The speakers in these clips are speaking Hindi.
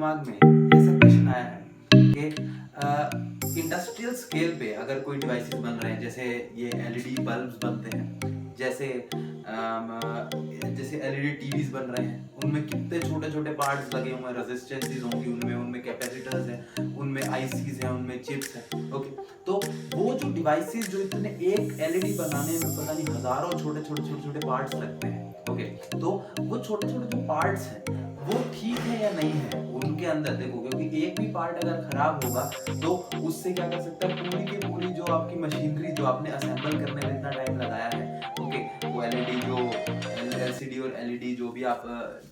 दिमाग में ऐसा क्वेश्चन आया है कि इंडस्ट्रियल स्केल पे अगर कोई डिवाइसेस बन रहे हैं, जैसे ये एलईडी बल्ब्स बनते हैं, जैसे एलईडी टीवीज बन रहे हैं, उनमें कितने छोटे छोटे पार्ट्स लगे हुए हैं, रेजिस्टेंसेस होंगी उनमें उनमें कैपेसिटर्स हैं, उनमें आईसीज हैं, उनमें चिप्स हैं। ओके, तो वो जो डिवाइसेस जो इतने एक एलईडी बनाने में पता नहीं हजारों छोटे छोटे छोटे छोटे पार्ट्स लगते हैं। ओके, तो वो छोटे छोटे जो पार्ट्स हैं वो ठीक है या नहीं है उनके अंदर देखो, क्योंकि एक भी पार्ट अगर खराब होगा तो उससे क्या कर सकता है, पूरी की पूरी जो आपकी मशीनरी जो आपने असेंबल करने में इतना टाइम लगाया है, ओके, वो एलईडी जो एलसीडी और एलईडी जो भी आप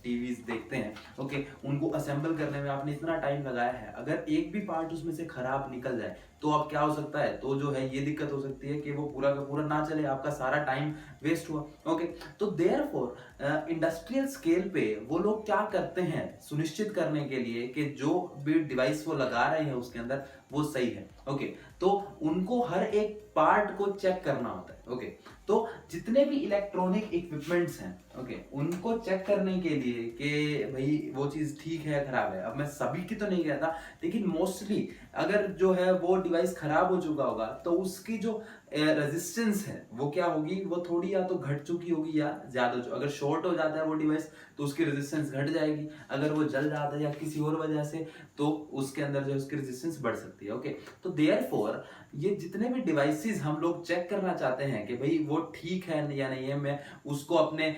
टीवीज देखते हैं, ओके, उनको असेंबल करने में आपने इतना टाइम लगाया है, अगर एक भी पार्ट उसमें से खराब निकल जाए तो अब क्या हो सकता है, तो जो है ये दिक्कत हो सकती है कि वो पूरा का पूरा ना चले, आपका सारा टाइम वेस्ट हुआ। ओके, तो देयरफॉर इंडस्ट्रियल स्केल पे वो लोग क्या करते हैं सुनिश्चित करने के लिए कि जो भी डिवाइस वो लगा रहे हैं उसके अंदर वो सही है। ओके, तो उनको हर एक पार्ट को चेक करना होता है। ओके, तो जितने भी इलेक्ट्रॉनिक इक्विपमेंट्स हैं, ओके, उनको चेक करने के लिए कि भाई वो चीज ठीक है खराब है, अब मैं सभी की तो नहीं कहता, लेकिन मोस्टली अगर जो है वो डिवाइस खराब हो चुका होगा तो उसकी जो रेजिस्टेंस है वो क्या होगी, वो थोड़ी या तो घट चुकी होगी या ज्यादा। अगर शॉर्ट हो जाता है वो डिवाइस तो उसकी रेजिस्टेंस घट जाएगी, अगर वो जल जाता है या किसी और वजह से तो उसके अंदर जो है उसकी रेजिस्टेंस बढ़ सकती है। ओके, तो देयरफॉर ये जितने भी डिवाइसेस हम लोग चेक करना चाहते हैं कि भाई वो ठीक है या नहीं है, मैं उसको अपने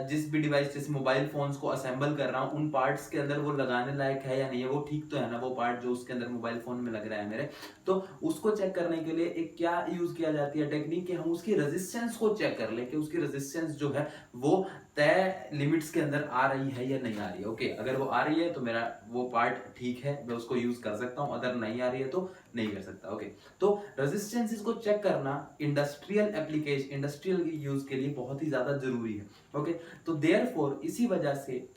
जिस भी डिवाइस जैसे मोबाइल फोन्स को असेंबल कर रहा हूँ उन पार्ट्स के अंदर वो लगाने लायक है या नहीं है, वो ठीक तो है ना वो पार्ट जो उसके अंदर मोबाइल फोन में लग रहा है मेरे, तो उसको चेक करने के लिए एक क्या यूज किया जाती है टेक्निक कि हम उसकी रेजिस्टेंस को चेक कर ले कि उसकी रेजिस्टेंस जो है वो तय लिमिट्स के अंदर आ रही है या नहीं आ रही है। ओके, अगर वो आ रही है तो मेरा वो पार्ट ठीक है, मैं उसको यूज कर सकता हूँ, अगर नहीं आ रही है तो नहीं कर सकता। ओके, तो रेजिस्टेंसेस को चेक करना इंडस्ट्रियल एप्लीकेशन इंडस्ट्रियल यूज के लिए बहुत ही ज्यादा जरूरी है। ओके, तो देयरफॉर इसी वजह से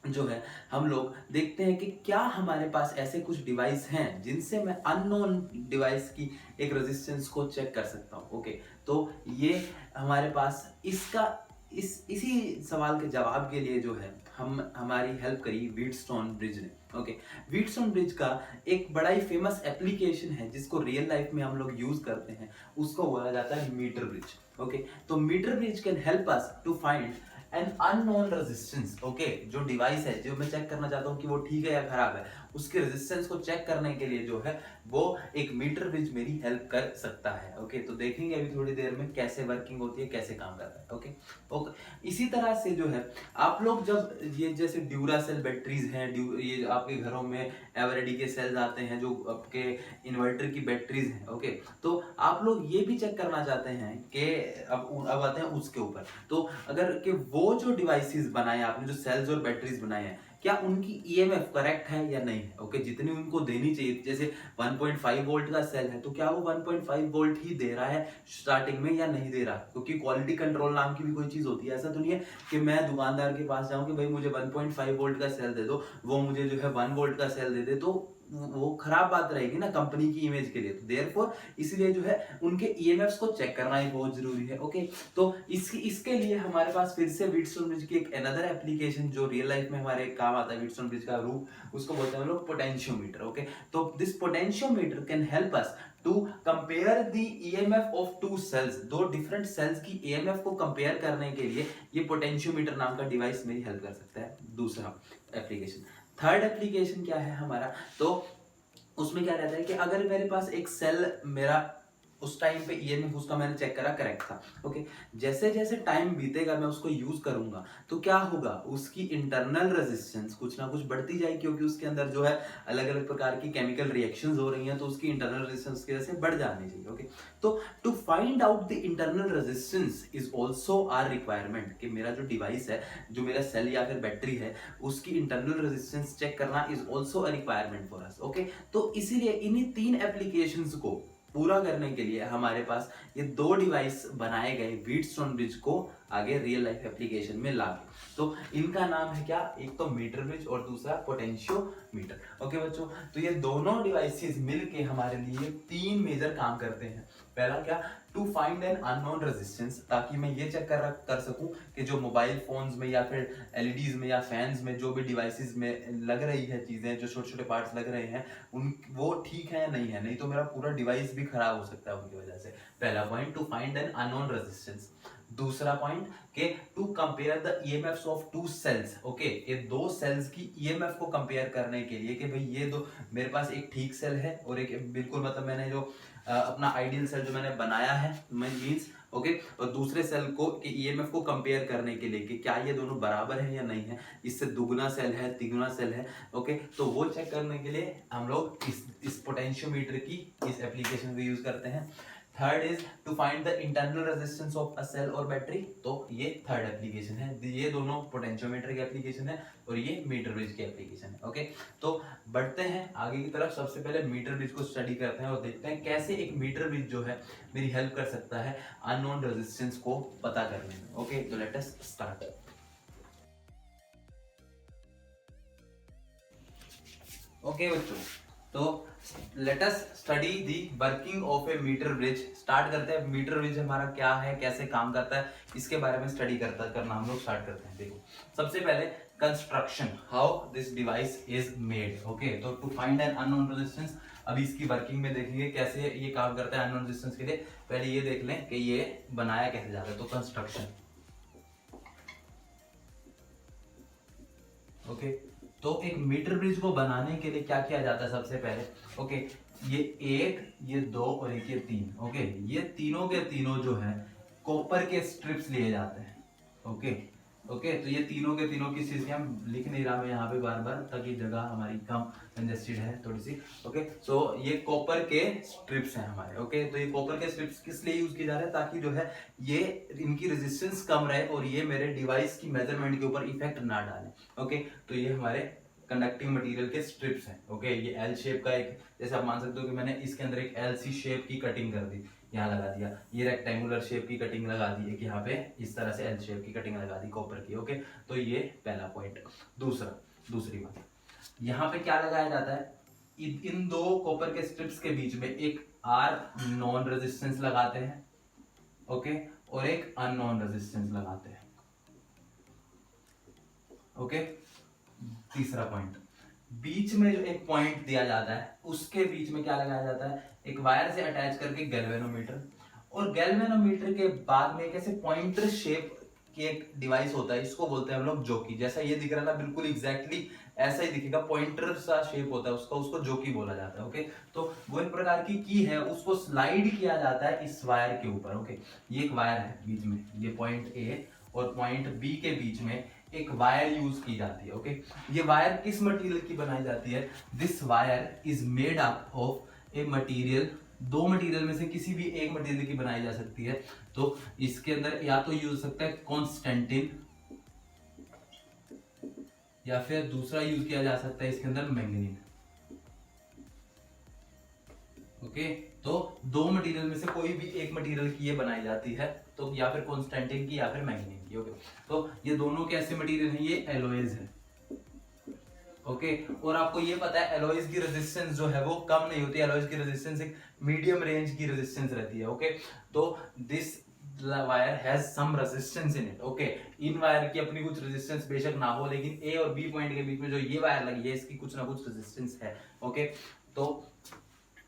जो है हम लोग देखते हैं कि क्या हमारे पास ऐसे कुछ डिवाइस हैं जिनसे मैं अननोन डिवाइस की एक रेजिस्टेंस को चेक कर सकता हूं। ओके, तो ये हमारे पास इसका इसी सवाल के जवाब के लिए जो है हम हमारी हेल्प करी व्हीटस्टोन ब्रिज ने। ओके, व्हीटस्टोन ब्रिज का एक बड़ा ही फेमस एप्लीकेशन है जिसको रियल लाइफ में हम लोग यूज करते हैं, उसको बोला जाता है मीटर ब्रिज। ओके, तो metre bridge can help us to find an unknown resistance. Okay, जो डिवाइस है जो मैं चेक करना चाहता हूँ कि वो ठीक है या खराब है, उसके रेजिस्टेंस को चेक करने के लिए जो है वो एक मीटर ब्रिज मेरी हेल्प कर सकता है। ओके, तो देखेंगे अभी थोड़ी देर में कैसे वर्किंग होती है, कैसे काम करता है। ओके, ओके, इसी तरह से जो है आप लोग जब ये जैसे ड्यूरासेल बैटरीज हैं, ये आपके घरों में एवरेडी के सेल्स आते हैं जो आपके इन्वर्टर की बैटरीज हैं। ओके, तो आप लोग ये भी चेक करना चाहते हैं कि अब आते हैं उसके ऊपर, तो अगर कि वो जो डिवाइसेस बनाए आपने, जो सेल्स और बैटरीज बनाए हैं, क्या उनकी ईएमएफ करेक्ट है या नहीं है। ओके, जितनी उनको देनी चाहिए, जैसे 1.5 वोल्ट का सेल है तो क्या वो 1.5 वोल्ट ही दे रहा है स्टार्टिंग में या नहीं दे रहा, क्योंकि क्वालिटी कंट्रोल नाम की भी कोई चीज होती है। ऐसा तो नहीं है कि मैं दुकानदार के पास जाऊं कि भाई मुझे 1.5 वोल्ट का सेल दे दो, वो मुझे जो है 1 वोल्ट का सेल दे दे, तो वो खराब बात रहेगी ना कंपनी की इमेज के लिए। तो देयरफॉर इसलिए जो है उनके ईएमएफ्स को चेक करना ही बहुत जरूरी है। ओके, तो इसके लिए हमारे पास फिर से व्हीटस्टोन ब्रिज की एक अनदर एप्लीकेशन जो रियल लाइफ में हमारे काम आता है, व्हीटस्टोन ब्रिज का रूप उसको बोलते हैं हम लोग पोटेंशियोमीटर। ओके, तो this potentiometer can help us to compare the EMF of two cells. दो डिफरेंट सेल्स की ईएमएफ को कंपेयर करने के लिए ये पोटेंशियोमीटर नाम का डिवाइस मेरी हेल्प कर सकता है। दूसरा एप्लीकेशन, थर्ड एप्लीकेशन क्या है हमारा, तो उसमें क्या रहता है कि अगर मेरे पास एक सेल मेरा उस टाइम पे ईएमएफ उसका मैंने चेक करा करेक्ट था। ओके, जैसे जैसे टाइम बीतेगा मैं उसको यूज करूंगा तो क्या होगा, उसकी इंटरनल रेजिस्टेंस कुछ ना कुछ बढ़ती जाएगी, क्योंकि उसके अंदर जो है अलग अलग प्रकार की केमिकल रिएक्शंस हो रही हैं, तो उसकी इंटरनल रेजिस्टेंस की वजह से बढ़ जानी चाहिए। ओके, तो to find out the internal resistance is also our requirement, कि मेरा जो डिवाइस है, जो मेरा सेल या फिर बैटरी है, उसकी इंटरनल रेजिस्टेंस चेक करना is also a requirement for us. Okay, तो इसीलिए इन्हीं तीन एप्लीकेशंस को पूरा करने के लिए हमारे पास ये दो डिवाइस बनाए गए व्हीटस्टोन ब्रिज को आगे रियल लाइफ एप्लीकेशन में लाके। तो इनका नाम है क्या, एक तो मीटर ब्रिज और दूसरा पोटेंशियोमीटर। ओके बच्चों, तो ये दोनों डिवाइसेस मिलके हमारे लिए 3 मेजर काम करते हैं। पहला क्या, to find an unknown resistance, ताकि मैं ये चेक कर सकूं कि जो मोबाइल फोन्स में या फिर एलईडीज में या फैंस में जो भी डिवाइसेस में लग रही है चीजें, जो छोटे छोटे पार्ट्स लग रहे हैं उन वो ठीक है या नहीं है, नहीं तो मेरा पूरा डिवाइस भी खराब हो सकता है उनकी वजह से। पहला point, to find an unknown resistance. दूसरा पॉइंट के to compare the EMFs of two cells. Okay, ये दो सेल्स की ईएमएफ को कंपेयर करने के लिए कि भाई ये दो, मेरे पास एक ठीक सेल है और एक बिल्कुल मतलब मैंने जो अपना आइडियल सेल जो मैंने बनाया है मींस ओके, और दूसरे सेल को के ईएमएफ को कंपेयर करने के लिए कि क्या ये दोनों बराबर है या नहीं है, इससे दुगना सेल है तिगुना सेल है। ओके, तो वो चेक करने के लिए हम लोग इस पोटेंशियोमीटर की इस एप्लीकेशन को यूज करते हैं। Third is to find the internal resistance of a cell और बैटरी, तो ये थर्ड एप्लीकेशन है। ये दोनों पोटेंशियोमीटर की एप्लीकेशन है और ये मीटर ब्रिज की एप्लीकेशन है। ओके, तो बढ़ते हैं आगे की तरफ। सबसे पहले मीटर ब्रिज को स्टडी करते हैं और देखते हैं कैसे एक मीटर ब्रिज जो है मेरी हेल्प कर सकता है अननोन रेजिस्टेंस को पता करने में। ओके, तो लेट अस स्टार्ट। ओके बच्चों, तो let us study the working of a metre bridge. Start करते हैं, मीटर ब्रिज हमारा क्या है, कैसे काम करता है, इसके बारे में स्टडी करना हम लोग स्टार्ट करते हैं। देखो, सबसे पहले construction, how this device is made. Okay, तो to find an unknown resistance, अभी इसकी वर्किंग में देखेंगे कैसे ये काम करता है अननोन रेजिस्टेंस के लिए। पहले ये देख लें कि ये बनाया कैसे जाता है। तो कंस्ट्रक्शन, ओके, तो एक मीटर ब्रिज को बनाने के लिए क्या किया जाता है सबसे पहले। ओके, ये एक, ये दो और एक ये तीन। ओके, ये तीनों के तीनों जो है कॉपर के स्ट्रिप्स लिए जाते हैं। ओके ओके, तो ये तीनों के तीनों किस चीज के, हम लिख नहीं रहा मैं यहाँ पे बार बार ताकि जगह हमारी कम कंजेस्टेड है थोड़ी सी। ओके, सो ये कॉपर के स्ट्रिप्स हैं हमारे। ओके, तो ये कॉपर के स्ट्रिप्स किस लिए यूज किए जा रहे हैं, ताकि जो है ये इनकी रेजिस्टेंस कम रहे और ये मेरे डिवाइस की मेजरमेंट के ऊपर इफेक्ट ना डाले। ओके, तो ये हमारे कंडक्टिंग मटेरियल के स्ट्रिप्स हैं। ओके, ये एल शेप का एक, जैसे आप मान सकते हो कि मैंने इसके अंदर एक एल सी शेप की कटिंग कर दी, यहाँ लगा दिया। ये रेक्टेंगुलर शेप की कटिंग लगा दी है कि यहाँ पे इस तरह से एल शेप की कटिंग लगा दी कॉपर की। ओके, तो ये पहला पॉइंट। दूसरी बात, यहाँ पे क्या लगाया जाता है, इन दो कॉपर के स्ट्रिप्स के बीच में एक आर नॉन रेजिस्टेंस लगाते हैं। ओके, और एक अननोन रेजिस्टेंस लगाते हैं। ओके, तीसरा पॉइंट, बीच में जो एक पॉइंट दिया जाता है उसके बीच में क्या लगाया जाता है, एक वायर से अटैच करके गैल्वेनोमीटर। और गैल्वेनोमीटर के बाद में एक ऐसे पॉइंटर शेप की एक डिवाइस होता है, इसको बोलते हैं हम लोग जोकी। जैसा ये दिख रहा है ना, बिल्कुल एग्जैक्टली ऐसा ही दिखेगा, पॉइंटर सा शेप होता है उसका, उसको जोकी बोला जाता है। ओके, तो वो एक प्रकार की है, उसको स्लाइड किया जाता है इस वायर के ऊपर। ओके, ये एक वायर है बीच में, ये पॉइंट ए और पॉइंट बी के बीच में एक वायर यूज की जाती है। ओके, ये वायर किस मटेरियल की बनाई जाती है, this wire is made up of a material, दो मटेरियल में से किसी भी एक मटेरियल की बनाई जा सकती है। तो इसके अंदर या तो यूज सकता है कॉन्स्टेंटिन, या फिर दूसरा यूज किया जा सकता है इसके अंदर मैंगनीज। ओके, तो दो मटेरियल में से कोई भी एक मटेरियल की ये बनाई जाती है, तो या फिर कॉन्स्टेंटिन की या फिर मैंगनीज की। ओके, तो ये दोनों कैसे मटेरियल है, ये एलॉयज है। ओके, और आपको ये पता है एलॉयज की रेजिस्टेंस जो है वो कम नहीं होती, एलॉयज की रेजिस्टेंस एक मीडियम रेंज की रेजिस्टेंस रहती है। ओके, तो this wire has some resistance in it. Okay, in wire की अपनी कुछ रेजिस्टेंस बेशक ना हो, लेकिन ए और बी पॉइंट के बीच में जो ये वायर लगी है इसकी कुछ ना कुछ रेजिस्टेंस है। ओके, तो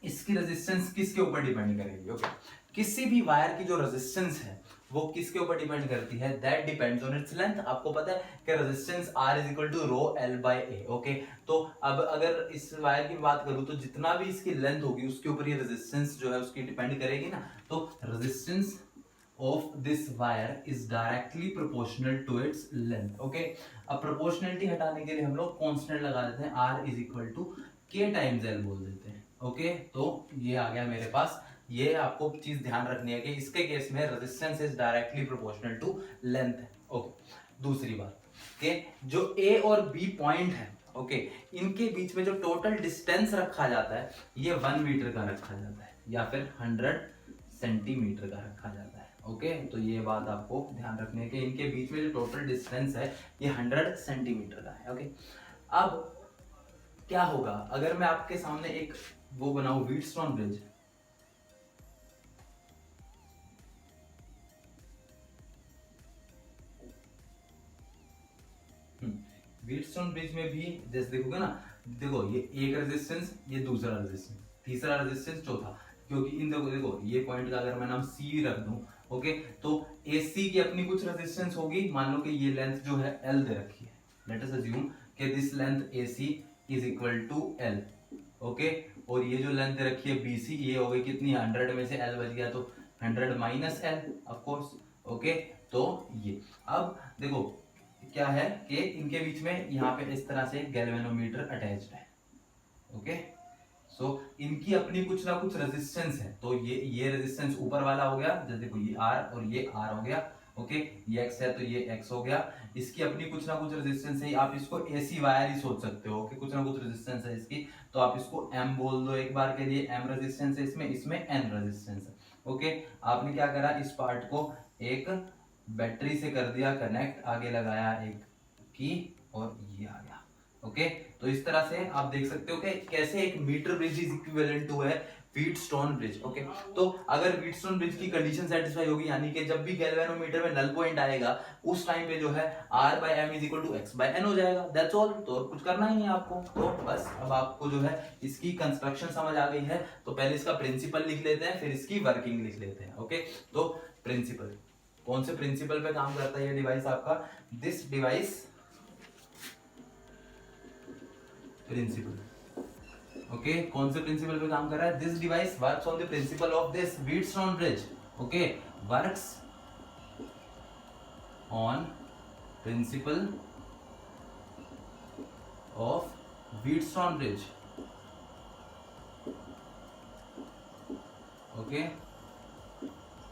इसकी रेजिस्टेंस किसके ऊपर डिपेंड करेगी। ओके, किसी भी वायर की जो रेजिस्टेंस है वो किसके ऊपर डिपेंड करती है, that depends on its length. आपको पता है कि resistance R is equal to rho L by A। Okay, तो अब अगर इस वायर की बात करूं तो जितना भी इसकी लेंथ होगी उसके ऊपर ये रेजिस्टेंस जो है उसकी डिपेंड करेगी ना। तो resistance of this wire is directly proportional to its length. Okay, अब प्रोपोर्शनलिटी हटाने के लिए हम लोग कांस्टेंट लगा देते हैं, R is equal to K times L बोल देते हैं। ओके, तो ये आ गया मेरे पास। ये आपको चीज ध्यान रखनी है कि इसके केस में resistance is directly proportional to length है। ओके, दूसरी बात कि जो A और B पॉइंट है, ओके, इनके बीच में जो टोटल डिस्टेंस रखा जाता है ये 1 मीटर का रखा जाता है या फिर 100 सेंटीमीटर का रखा जाता है। ओके तो ये बात आपको ध्यान रखने के, इनके बीच में जो टोटल डिस्टेंस है ये 100 सेंटीमीटर का है। ओके अब क्या होगा अगर मैं आपके सामने एक वो बनाऊं व्हीटस्टोन ब्रिज, व्हीटस्टोन ब्रिज में भी जैसे देखोगे ना, देखो ये एक रेजिस्टेंस, ये दूसरा रेजिस्टेंस, तीसरा रेजिस्टेंस, चौथा, क्योंकि इन देखो ये पॉइंट का अगर मैं नाम सी रख दूं, ओके तो AC की अपनी कुछ रेजिस्टेंस होगी, मान लो कि ये लेंथ जो है L दे रखी है, लेट अस अज्यूम कि this length AC is equal to L, okay और ये जो लेंथ दे रखी है BC, ये हो गई कितनी, 100 में से L बच गया तो 100 minus L of course, okay तो ये अब देखो क्या है कि इनके बीच में यहाँ पे इस तरह से गैल्वेनोमीटर अटैच्ड है, ओके सो इनकी अपनी कुछ ना कुछ रेजिस्टेंस है, तो ये रेजिस्टेंस ऊपर वाला हो गया, जैसे देखो ये R और ये R हो गया, ओके ये X है तो ये X हो गया, इसकी अपनी कुछ ना कुछ रेजिस्टेंस है, आप इसको AC वायर ही सोच सकते हो कि कुछ ना कुछ रेजिस्टेंस है इसकी, तो आप इसको M बोल दो एक बार के लिए, M रेजिस्टेंस है इसमें N रेजिस्टेंस है, ओके आपने क्या करा, इस पार्ट को एक बैटरी से कर दिया कनेक्ट, आगे लगाया एक की और ये आ गया, ओके तो इस तरह से आप देख सकते हो कि कैसे एक metre bridge is equivalent to है व्हीटस्टोन ब्रिज, ओके तो अगर व्हीटस्टोन ब्रिज की कंडीशन सेटिस्फाई होगी, यानी कि जब भी गैल्वेनोमीटर में नल पॉइंट आएगा उस टाइम पे जो है R/M is equal to X/N हो जाएगा, दैट्स ऑल, तो कुछ करना ही है आपको, तो बस अब आपको जो है इसकी कंस्ट्रक्शन समझ आ गई है, तो पहले इसका प्रिंसिपल लिख लेते हैं फिर इसकी वर्किंग लिख लेते हैं, ओके तो प्रिंसिपल, कौन से प्रिंसिपल पे काम करता है ये डिवाइस आपका, दिस डिवाइस प्रिंसिपल, ओके कौन से प्रिंसिपल पे काम कर रहा है, this device works on the principle of this Wheatstone bridge, okay works on principle of Wheatstone bridge, okay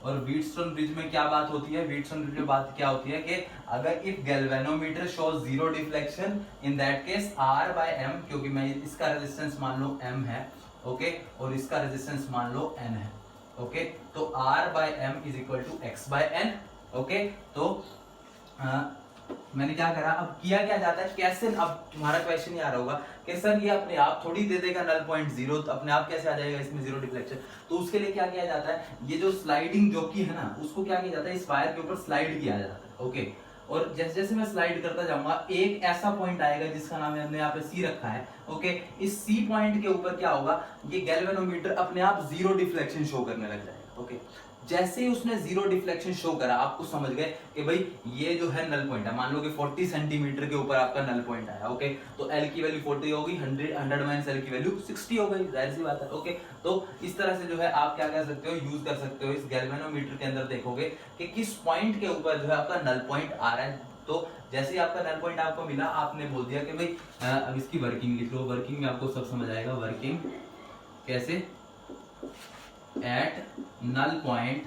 और व्हीटस्टोन ब्रिज में क्या बात होती है, व्हीटस्टोन ब्रिज में बात क्या होती है कि अगर if galvanometer shows zero deflection in that case R/M, क्योंकि मैं इसका रेजिस्टेंस मान लो M है, ओके और इसका रेजिस्टेंस मान लो N है, ओके तो R/M is equal to X/N, okay तो मैंने क्या करा, अब किया क्या जाता है कैसे, अब तुम्हारा क्वेश्चन ये आ रहा होगा कि सर ये अपने आप थोड़ी दे देगा नल पॉइंट जीरो, तो अपने आप कैसे आ जाएगा इसमें जीरो डिफ्लेक्शन, तो उसके लिए क्या किया जाता है, ये जो स्लाइडिंग जॉकी है ना उसको क्या किया जाता है, इस वायर के ऊपर स्लाइड किया जाता है, ओके और जैसे जैसे मैं स्लाइड करता जाऊंगा एक ऐसा पॉइंट आएगा जिसका नाम हमने यहाँ पे C रखा है, ओके इस C पॉइंट के ऊपर क्या होगा, ये गैल्वेनोमीटर अपने आप जीरो डिफ्लेक्शन शो करने लग जाएगा, ओके जैसे ही उसने जीरो डिफ्लेक्शन शो करा, आपको समझ गए कि भाई ये जो है नल पॉइंट है, मान लो कि 40 सेंटीमीटर के ऊपर आपका नल पॉइंट आया, ओके तो L की वैल्यू 40 होगी, 100 माइनस L की वैल्यू 60 हो गई, जाहिर सी बात है, ओके तो इस तरह से जो है आप क्या कर सकते हो, यूज कर सकते हो, इस गैल्वेनोमीटर के अंदर देखोगे कि किस पॉइंट के ऊपर जो है आपका नल पॉइंट आ रहा है, तो जैसे ही आपका नल पॉइंट आपको मिला, आपने बोल दिया कि भाई अब इसकी वर्किंग लिख लो, वर्किंग में आपको सब समझ आएगा, वर्किंग कैसे, at null point,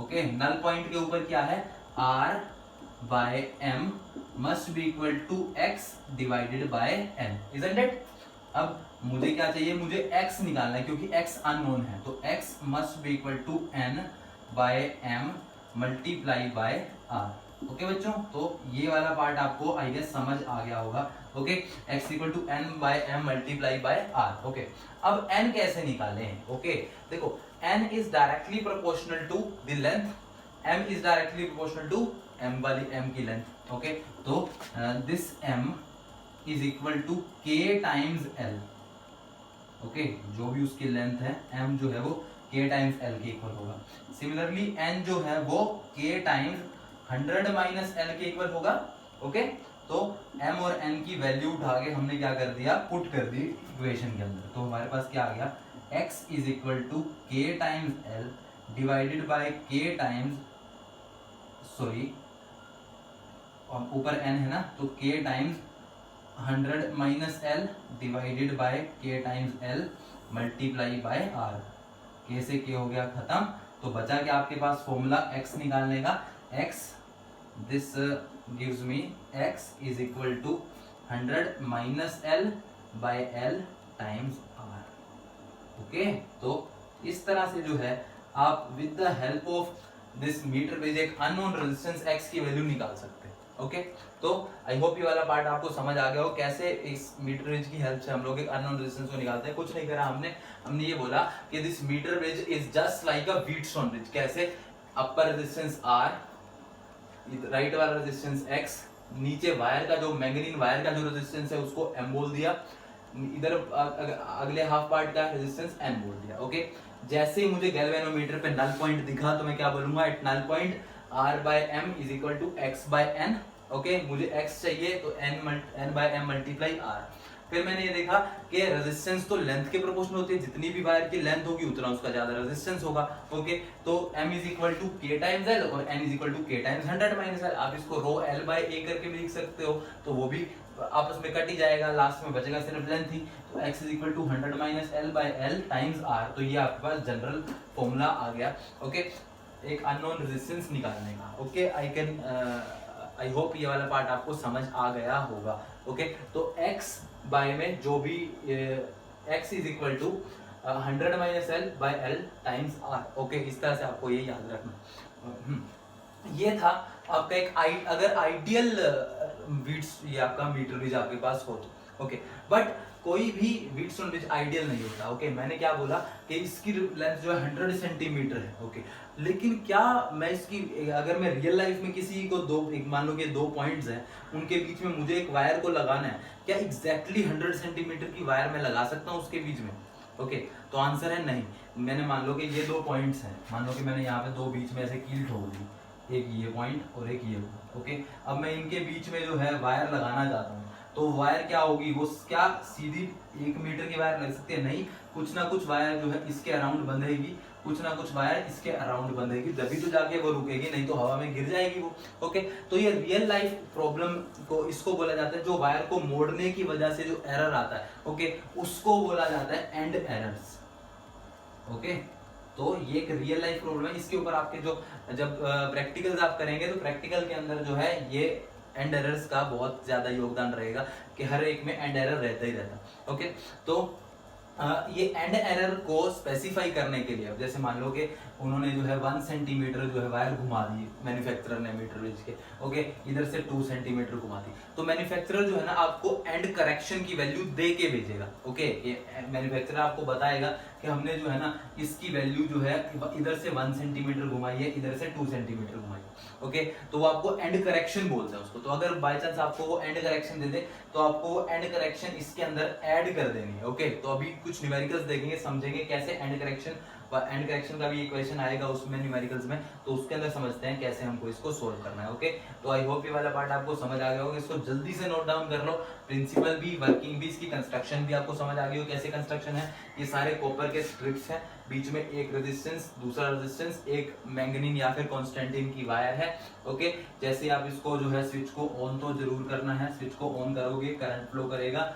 okay null point के ऊपर क्या है, R/M must be equal to X divided by N, isn't it इट। अब मुझे क्या चाहिए, मुझे X निकालना है क्योंकि X अननोन है, तो X must be equal to N by M multiply by R, okay बच्चों तो ये वाला पार्ट आपको आई गेस समझ आ गया होगा, okay X equal to N by M multiply by R, okay अब N कैसे निकालें, ओके देखो N is directly proportional to the length, M is directly proportional to M वाली M की length, okay तो this M is equal to K times L, okay जो भी उसकी length है M जो है वो K times L के इक्वल होगा, सिमिलरली N जो है वो K times 100 माइनस L के इक्वल होगा, ओके तो M और N की वैल्यू उठा के हमने क्या कर दिया, पुट कर दी इक्वेशन के अंदर, तो हमारे पास क्या आ गया, X is equal to K times L divided by K times, sorry ऊपर N है ना, तो K times 100 minus L divided by K times L multiply by R, K से K हो गया खत्म, तो बचा क्या आपके पास फॉर्मूला X निकालने का, X this gives me X is equal to 100 minus L by L times R, okay तो इस तरह से जो है आप with the help of this metre bridge एक अननोन रेजिस्टेंस x की वैल्यू निकाल सकते हैं। ओके, तो आई होप ये वाला पार्ट आपको समझ आ गया हो कैसे इस मीटर ब्रिज की हेल्प से हम लोग एक अननोन रेजिस्टेंस को निकालते हैं। कुछ नहीं करा हमने ये बोला कि this metre bridge is just like a Wheatstone bridge. कैसे? अपर रेजिस्टेंस r, राइट वाला रेजिस्टेंस x, नीचे वायर का जो मैंगनीन वायर का जो रेजिस्टेंस है उसको m बोल दिया, इधर अगले हाफ पार्ट का रेजिस्टेंस n बोल दिया। ओके, जैसे ही मुझे गैल्वेनोमीटर पे नल पॉइंट दिखा तो मैं क्या बोलूंगा? At null point r by m is equal to x by n। Okay, मुझे x चाहिए तो n by m multiply r। फिर मैंने ये देखा कि रेजिस्टेंस तो लेंथ के प्रोपोर्शनल होती है, जितनी भी वायर की लेंथ होगी उतना उसका ज्यादा रेजिस्टेंस होगा। ओके, तो m is equal to k times l और n is equal to k times 100 minus l। आप इसको रो l बाय a करके भी लिख सकते हो, तो वो भी आपस में कट ही जाएगा, लास्ट में बचेगा सिर्फ लेंथ ही। तो x is equal to 100 minus l by l times r। तो ये आपके पास जनरल फॉर्मूला आ गया। ओके, एक अननोन रेजिस्टेंस निकालने का। ओके, आई होप ये वाला पार्ट आपको समझ आ गया होगा। ओके, तो x बाय में जो भी x is equal to 100 minus l by l times r। Okay, इस तरह से आपको ये याद रखना। ये था आपका एक अगर आइडियल बीट्स ये आपका मीटर ब्रिज आपके पास हो तो। ओके, बट कोई भी व्हीटस्टोन ब्रिज आइडियल नहीं होता। ओके, मैंने क्या बोला कि इसकी लेंथ जो है 100 सेंटीमीटर है। ओके, लेकिन क्या मैं इसकी अगर मैं रियल लाइफ में किसी को मान लो कि 2 पॉइंट्स हैं, उनके बीच में मुझे एक वायर को लगाना है, क्या एग्जैक्टली 100 सेंटीमीटर की वायर मैं लगा सकता हूँ उसके बीच में? ओके, तो आंसर है नहीं। मैंने मान लो कि ये 2 पॉइंट्स हैं, मान लो कि मैंने यहाँ पे 2 बीच में ऐसे कील ठोक दी, एक ये पॉइंट और एक ये। ओके, अब मैं इनके बीच में जो है वायर लगाना चाहता हूँ, तो वायर क्या होगी? वो क्या सीधी 1 मीटर की वायर लग सकती है? नहीं, कुछ ना कुछ वायर जो है इसके अराउंड बंधेगी, कुछ ना कुछ वायर इसके अराउंड बंधेगी, तभी तो जाके वो रुकेगी, नहीं तो हवा में गिर जाएगी वो। ओके, तो ये रियल लाइफ प्रॉब्लम को इसको बोला जाता है, जो वायर को मोड़ने की वजह से जो एरर आता है, ओके, उसको बोला जाता है एंड एरर्स। ओके, तो ये एक रियल लाइफ प्रॉब्लम है। इसके ऊपर आपके जो जब प्रैक्टिकल्स आप करेंगे तो प्रैक्टिकल के अंदर जो है ये एंड एरर्स का बहुत ज्यादा योगदान रहेगा कि हर एक में एंड एरर रहता ही रहता। ओके, तो ये एंड एरर को स्पेसिफाई करने के लिए, अब जैसे मान लो कि उन्होंने जो है 1 सेंटीमीटर जो है वायर घुमा दी मैन्युफैक्चरर ने मीटर ब्रिज के। ओके, इधर से 2 सेंटीमीटर घुमा दी, तो मैन्युफैक्चरर जो है ना आपको एंड करेक्शन की वैल्यू दे के भेजेगा। ओके, ये मैन्युफैक्चरर आपको बताएगा कि हमने जो है ना इसकी वैल्यू जो है इधर से 1 सेंटीमीटर घुमाई है, इधर से 2 सेंटीमीटर घुमाई है। ओके, तो वो आपको एंड करेक्शन बोलते हैं उसको। तो अगर बाय चांस आपको वो एंड करेक्शन दे दे तो आपको वो एंड करेक्शन इसके अंदर ऐड कर देनी है। ओके, तो अभी कुछ न्यूमेरिकल्स देखेंगे, समझेंगे कैसे एंड करेक्शन का भी इक्वेशन आएगा उसमें न्यूमेरिकल्स में, तो उसके अंदर समझते हैं कैसे हमको इसको सोल्व करना है। ओके, तो आई होप ये वाला पार्ट आपको समझ आ गया होगा, इसको जल्दी से नोट डाउन कर लो। प्रिंसिपल भी, वर्किंग भी, इसकी कंस्ट्रक्शन भी आपको समझ आ गई हो कैसे कंस्ट्रक्शन है। ये सारे कॉपर के स्ट्रिप्स हैं, बीच में एक रेजिस्टेंस, दूसरा रेजिस्टेंस, एक मैंगनीन या फिर कॉन्स्टेंटिन की वायर है। ओके, जैसे आप इसको जो है स्विच को ऑन तो जरूर करना है, स्विच को ऑन करोगे करंट फ्लो करेगा,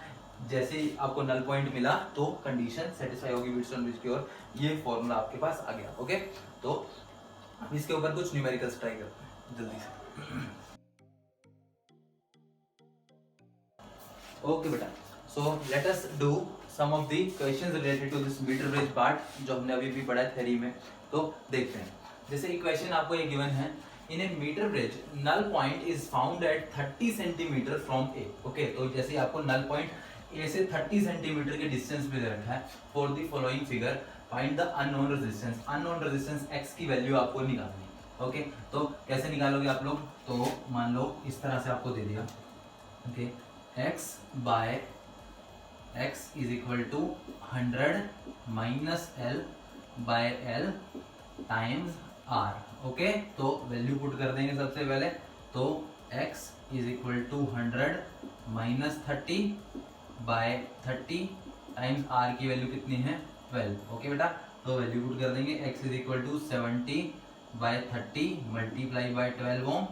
जैसे ही आपको नल पॉइंट मिला तो कंडीशन सेटिस्फाई होगी व्हीटस्टोन ब्रिज की ओर। ये फॉर्मूला आपके पास आ गया। ओके, तो इसके ऊपर कुछ न्यूमेरिकल्स ट्राई करते हैं जल्दी से। ओके बेटा, so let us do some of the questions related to this metre bridge part जो हमने अभी भी पढ़ा है थ्योरी में। तो देखते हैं, जैसे इक्वेशन आपको ये गिवन है, in a metre bridge null point is found at 30 centimetre from A. Okay, तो जैसे आपको नल पॉइंट ए से 30 सेंटीमीटर के डिस्टेंस पे दे रखा है, for the following figure find the unknown resistance. Unknown resistance x की वैल्यू आपको निकालनी है। ओके, तो कैसे निकालोगे आप लोग? तो मान लो इस तरह से आपको दे दिया, okay, x by x is equal to 100 minus l by l times r। Okay, तो वैल्यू पुट कर देंगे सबसे पहले, तो x is equal to 100 minus 30 by 30 times r की वैल्यू कितनी है? 12। ओके बेटा, तो वैल्यू पुट कर देंगे, x is equal to 70 by 30 multiply by 12 ohm.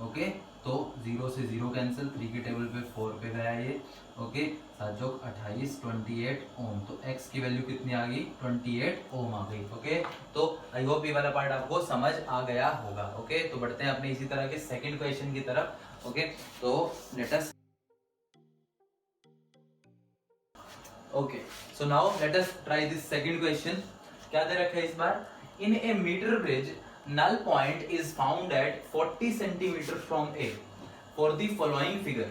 Okay, तो 0 से 0 कैंसिल, 3 की टेबल पे 4 पे गया ये। ओके, 7 जोक 28 28 ओम, तो x की वैल्यू कितनी आ गई? 28 ओम आ गई। ओके, तो आई होप ये वाला पार्ट आपको समझ आ गया होगा। ओके, तो बढ़ते हैं अपने इसी तरह के सेकंड क्वेश्चन की तरफ। ओके, तो let us okay, so now let us try this second question. क्या दे रखा है इस बार? In a metre bridge null point is found at 40 centimeter from A for the following figure.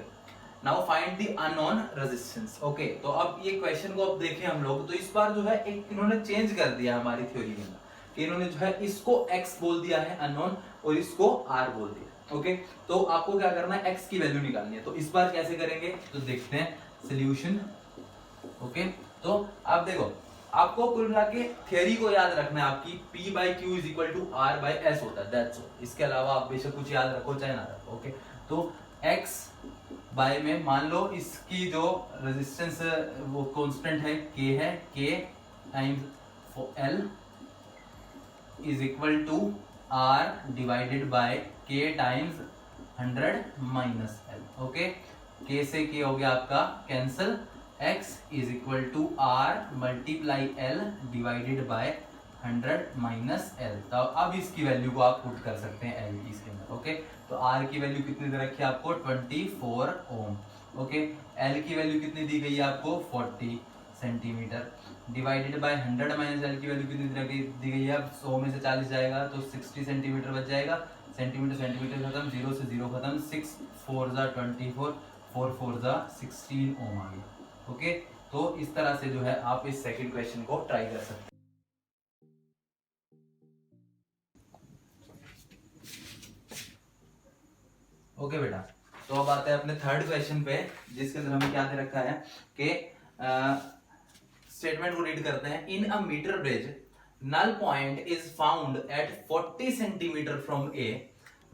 Now find the unknown resistance. Okay, तो अब ये क्वेश्चन को अब देखें हम लोग, तो इस बार जो है एक इन्होंने चेंज कर दिया हमारी थ्योरी में कि इन्होंने जो है इसको x बोल दिया है अननोन और इसको r बोल दिया. ओके, तो आपको क्या करना है, x की वैल्यू निकालनी है. तो इस बार कैसे करेंगे, तो देखते हैं सोल्यूशन. ओके, तो आप देखो, आपको कुल मिला के थियरी को याद रखना है आपकी P by Q is equal to R by S होता है, दैट्स ऑल. इसके अलावा आप बेशक कुछ याद रखो चाहे ना रखो. ओके, तो x बाय में मान लो इसकी जो रेजिस्टेंस वो कांस्टेंट है k है, k times L is equal to R divided by k times 100 minus L. Okay, k से k हो गया आपका cancel, x is equal to R multiply L divided by 100 minus L. तो अब इसकी वैल्यू को आप पुट कर सकते हैं L इसके अंदर. ओके, तो R की वैल्यू कितनी दे रखी है आपको, 24 ओम. ओके, L की वैल्यू कितनी दी गई है आपको, 40 centimetre divided by 100 minus L की वैल्यू कितनी दी गई है, अब 100 में से 40 जाएगा तो 60 सेंटीमीटर बच जाएगा. सेंटीमीटर सेंटीमीटर खत्म, 0 से 0 खत्म, 6 4 जा 24, 4 4 जा 16 ओम आ गया. ओके, तो इस तरह से जो है आप इस सेकंड क्वेश्चन को ट्राई कर सकते हैं. ओके बेटा, तो अब आते हैं अपने थर्ड क्वेश्चन पे, जिसके अंदर हमें क्या दे रखा है कि स्टेटमेंट को रीड करते हैं. In a metre bridge null point is found at 40 centimeter from A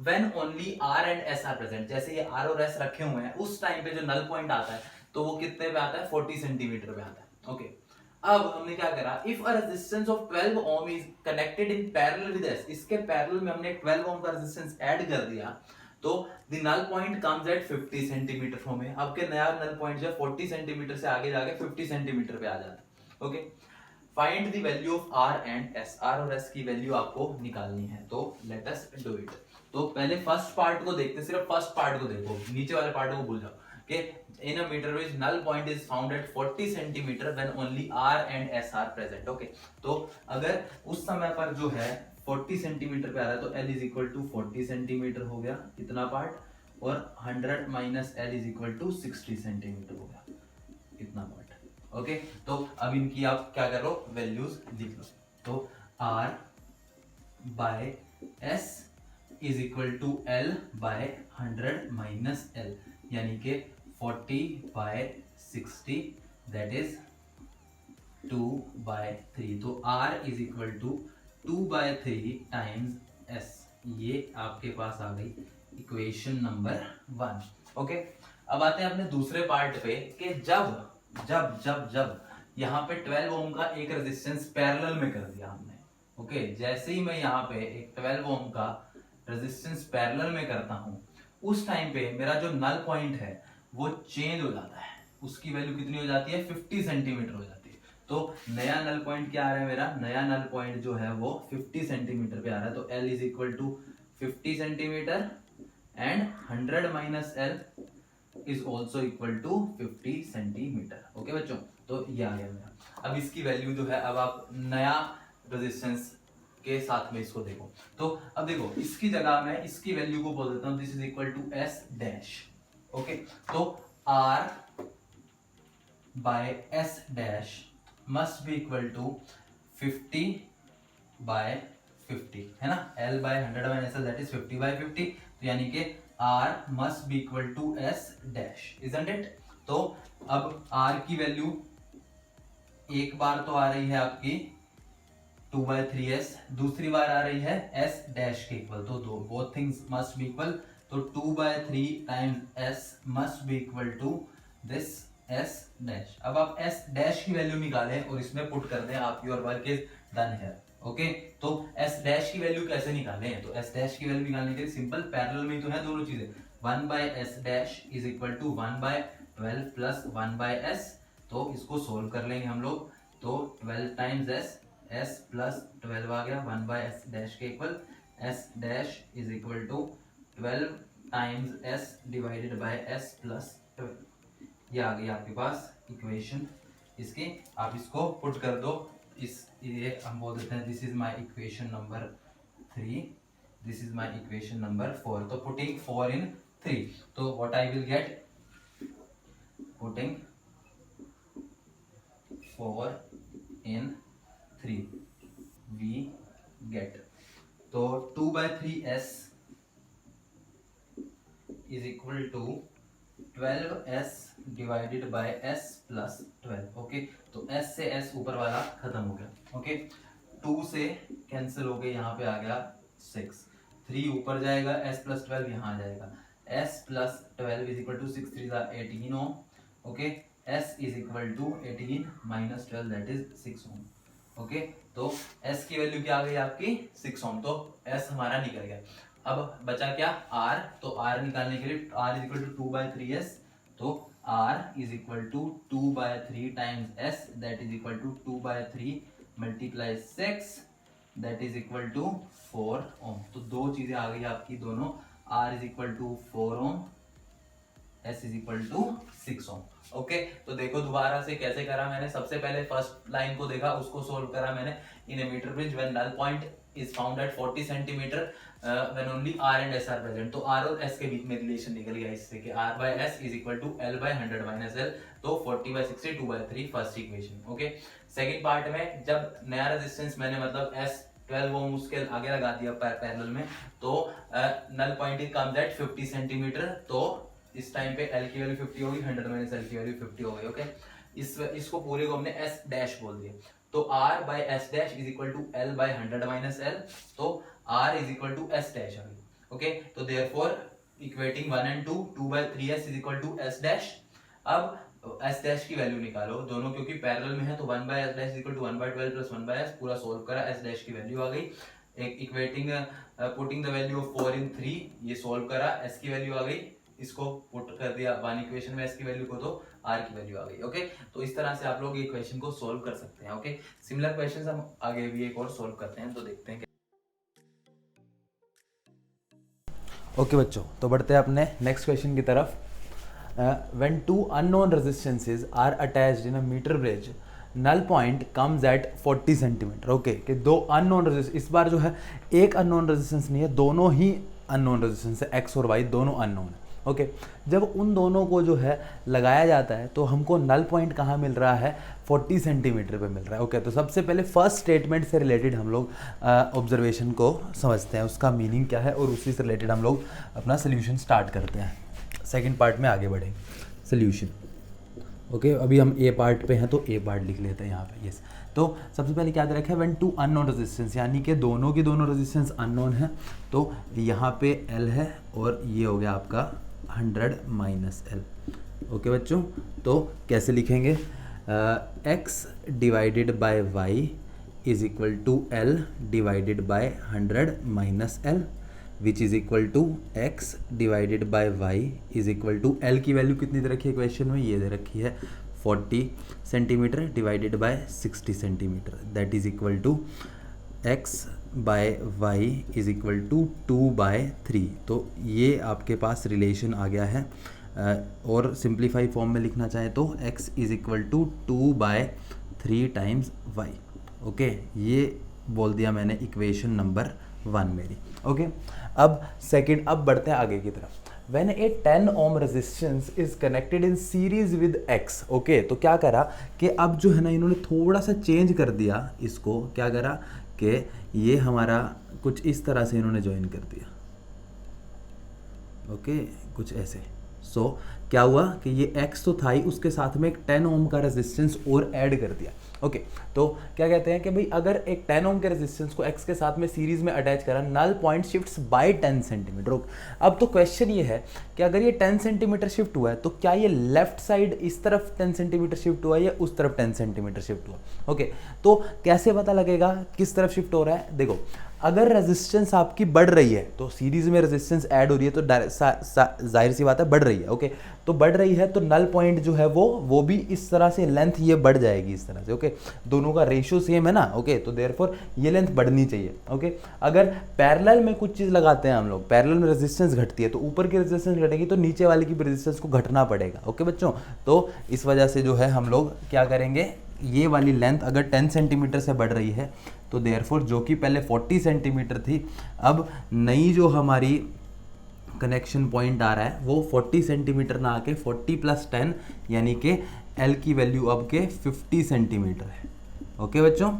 when only R and S are present. जैसे ये R और S रखे हुए हैं, उस टाइम पे जो नल पॉइंट आता है तो वो कितने पे आता है, 40 सेंटीमीटर पे आता है. ओके, अब हमने क्या करा, if a resistance of 12 ohm is connected in parallel with S, इसके पैरेलल में हमने 12 ओम का रेजिस्टेंस ऐड कर दिया, तो the null point comes at 50 centimetre from A. अब के नया नल पॉइंट जो 40 सेंटीमीटर से आगे जाके 50 सेंटीमीटर पे आ जाता है. Okay, find the value of R and S. R और S की वैल्यू आपको निकालनी है, तो लेट अस डू इट. तो पहले फर्स्ट पार्ट को देखते हैं, सिर्फ फर्स्ट पार्ट को देखो, नीचे वाले पार्ट को भूल जाओ कि in a metre bridge null point is found at 40 centimetre when only R and S are present. Okay, तो अगर उस समय पर जो है 40 सेंटीमीटर पे आ रहा है तो L is equal to 40 centimetre हो गया इतना पार्ट, और 100 minus L is equal to 60 centimetre हो गया इतना पार्ट. ओके, तो अब इनकी आप क्या करो, वैल्यूज लिख लो. तो R by S is equal to L by 100 minus L, यानी कि 40 बाय 60 दैट इज 2 बाय 3. तो R is equal to 2 by 3 times S. ये आपके पास आ गई इक्वेशन नंबर 1. ओके, अब आते हैं अपने दूसरे पार्ट पे कि जब जब जब जब यहाँ पे 12 ओम का एक रेजिस्टेंस पैरेलल में कर दिया हमने. ओके, जैसे ही मैं यहाँ पे एक 12 ओम का रेजिस्टेंस पैरेलल में करता हूँ, उस टाइम पे मेरा जो नल पॉइंट है वो चेंज हो जाता है. उसकी वैल्यू कितनी हो जाती है, 50 सेंटीमीटर हो जाती है. तो नया नल पॉइंट क्या आ रहा है, मेरा नया नल पॉइंट जो है वो 50 सेंटीमीटर पे आ रहा है. तो L is equal to 50 centimetre and 100 minus L is also equal to 50 centimetre. Okay बच्चों, तो ये आ गया मेरा. अब इसकी वैल्यू जो है, अब आप नया रेजिस्टेंस के साथ में इसको देखो, तो अब देखो इसकी जगह मैं इसकी वैल्यू को बोल देता हूं, this is equal to S dash. Okay, तो R by S dash must be equal to 50 by 50, है ना. L by 100 minus L that is 50 by 50, तो यानी कि R must be equal to S dash, isn't it? तो अब R की वैल्यू एक बार तो आ रही है आपकी 2 by 3S, दूसरी बार आ रही है S dash के इक्वल. तो दो both things must be equal, तो 2 by 3 times S must be equal to this S dash. अब आप S dash की वैल्यू निकालें और इसमें पुट कर दें, आप your work is done here. Okay, तो S डैश की वैल्यू कैसे निकालें, तो S डैश की वैल्यू निकालने के लिए सिंपल, पैरेलल में तो है दोनों चीजें. 1 by S dash is equal to 1 by 12 plus 1 by S. तो इसको सोल्व कर लेंगे हम लोग, तो 12 टाइम्स S प्लस 12 आ गया 1 बाय S डैश के equal. S dash is equal to 12 times S divided by S plus 12. ये आ गई आपके पास इक्वेशन इसकी. आप इसको पुट कर दो ये हम बोल देते हैं this is my equation number 3, this is my equation number 4। तो पुटिंग 4 in 3, तो what I will get, putting 4 in 3 we get, तो 2/3s is equal to 12s divided by s plus 12। Okay, तो s से s ऊपर वाला खत्म हो गया। ओके, 2 से कैंसिल हो गए, यहाँ पे आ गया 6, 3 ऊपर जाएगा, s प्लस 12 यहाँ आ जाएगा, s plus 12 is equal to 6 3 18 ohm. Okay, s is equal to 18 minus 12 that is 6 ohm. Okay, तो s की वैल्यू क्या आ गई आपकी 6 ओम, तो s हमारा निकल गया। अब बचा क्या r, तो r निकालने के लिए r is equal to 2/3s, तो r is equal to 2/3 times s that is equal to 2/3 multiply 6 that is equal to 4 ohm. तो दो चीजें आ गई आपकी दोनों, r is equal to 4 ohm, s is equal to 6 ohm. Okay, तो देखो दोबारा से कैसे करा मैंने। सबसे पहले फर्स्ट लाइन को देखा, उसको सोल्व करा मैंने। In a metre bridge when null point is found at 40 centimetre when only r and s are present, तो r और s के बीच में रिलेशन निकल गया इससे कि r by s is equal to l by 100 minus l, तो 40/60 2/3 first equation. Okay, second part में जब नया रेजिस्टेंस मैंने मतलब s 12 ओम उसके आगे लगा दिया पैरेलल में, तो null point is comes at 50 centimetre, तो इस टाइम पे l की वैल्यू 50 होगी, 100 माइनस l की वैल्यू 50 हो गई। ओके, इसको पूरे को हमने s डैश बोल दिया, तो r by s dash is equal to l by 100 minus l, तो r is equal to s dash आ गई। ओके, तो therefore equating 1 and 2, 2/3s is equal to s dash. अब s डैश की वैल्यू निकालो दोनों, क्योंकि पैरेलल में है, तो 1/s dash is equal to 1/12 plus 1/s, पूरा सोल्व करा, s डैश की वैल्यू आ गई। एक equating putting the value of 4 in 3, ये सोल्व करा, s की वैल्यू आ गई, इसको पुट कर दिया वन इक्वेशन में s की वैल्यू को, तो r की वैल्यू आ गई। ओके, तो इस तरह से आप लोग ये क्वेश्चन को सोल्व कर सकते हैं। ओके, सिमिलर क्वेश्चंस हम आगे भी एक और सोल्व करते हैं, तो देखते हैं। ओके बच्चों, तो बढ़ते हैं अपने नेक्स्ट क्वेश्चन की तरफ। When two unknown resistances are attached in a metre bridge, null point comes at 40 centimetre. Okay, कि दो अननोन रेजिस्टेंस, इस बार जो है एक अननोन रेजिस्टेंस नहीं है, दोनों ही अननोन रेजिस्टेंस है, एक्स और वाई दोनों अननोन है। ओके, जब उन दोनों को जो है लगाया जाता है, तो हमको नल पॉइंट कहाँ मिल रहा है, 40 सेंटीमीटर पे मिल रहा है। ओके, तो सबसे पहले फर्स्ट स्टेटमेंट से रिलेटेड हम लोग ऑब्जर्वेशन को समझते हैं, उसका मीनिंग क्या है, और उसी से रिलेटेड हम लोग अपना सोल्यूशन स्टार्ट करते हैं। सेकंड पार्ट में आगे बढ़ें, सोल्यूशन। ओके, अभी हम ए पार्ट पे हैं, तो ए पार्ट लिख लेते हैं यहाँ पे। यस, तो सबसे पहले क्या दे रखा है, व्हेन टू अननोन रेजिस्टेंस, यानी कि दोनों की दोनों रेजिस्टेंस अननोन है, तो यहाँ पे L है और ये हो गया आपका 100 माइनस L। ओके बच्चों, तो कैसे लिखेंगे, x divided by y is equal to L divided by 100 minus L, which is equal to x divided by y is equal to L की वैल्यू कितनी दे रखी है क्वेश्चन में, ये दे रखी है 40 centimetre divided by 60 centimetre, that is equal to x by y is equal to 2/3। तो ये आपके पास रिलेशन आ गया है, और सिंप्लीफाई फॉर्म में लिखना चाहें तो x is equal to 2/3 times y। Okay, ये बोल दिया मैंने इक्वेशन नंबर 1 मेरी। ओके, अब सेकंड, अब बढ़ते हैं आगे की तरफ। When a 10 ohm resistance is connected in series with X, okay, तो क्या करा कि अब जो है ना, इन्होंने थोड़ा सा चेंज कर दिया इसको, क्या करा कि ये हमारा कुछ इस तरह से इन्होंने ज्वाइन कर दिया। ओके, कुछ ऐसे। सो क्या हुआ कि ये X तो था ही, उसके साथ में एक 10 ओम का रेजिस्टेंस और ऐड कर दिया। ओके, तो क्या कहते हैं कि भाई अगर एक 10 ओम के रेजिस्टेंस को X के साथ में सीरीज में अटैच करा, null point shifts by 10 centimetre. अब तो क्वेश्चन ये है कि अगर ये 10 सेंटीमीटर शिफ्ट हुआ है, तो क्या ये लेफ्ट साइड इस तरफ 10 सेंटीमीटर शिफ्ट हुआ है या उस तरफ 10 सेंटीमीटर शिफ्ट हुआ। ओके, तो कैसे पता लगेगा किस तरफ शिफ्ट हो रहा है, देखो, अगर रेजिस्टेंस आपकी बढ़ रही है, तो सीरीज में रेजिस्टेंस ऐड हो रही है, तो जाहिर सी बात है बढ़ रही है। ओके, तो बढ़ रही है, तो नल पॉइंट जो है वो भी इस तरह से लेंथ ये बढ़ जाएगी इस तरह से। ओके, दोनों का रेशियो सेम है ना। ओके, तो देयरफॉर ये लेंथ बढ़नी चाहिए। ओके, अगर पैरेलल में कुछ चीज़ लगाते हैं हम लोग, पैरेलल में रेजिस्टेंस घटती है, तो ऊपर की रेजिस्टेंस घटेगी, तो नीचे वाले की रेजिस्टेंस को घटना पड़ेगा। ओके बच्चों, तो इस वजह से जो है हम लोग क्या करेंगे, ये वाली लेंथ अगर 10 सेंटीमीटर से बढ़ रही है तो देयरफॉर जो कि पहले 40 सेंटीमीटर थी, अब नई जो हमारी कनेक्शन पॉइंट आ रहा है वो 40 सेंटीमीटर ना आके 40 + 10 यानी कि L की वैल्यू अब के 50 सेंटीमीटर है। ओके बच्चों,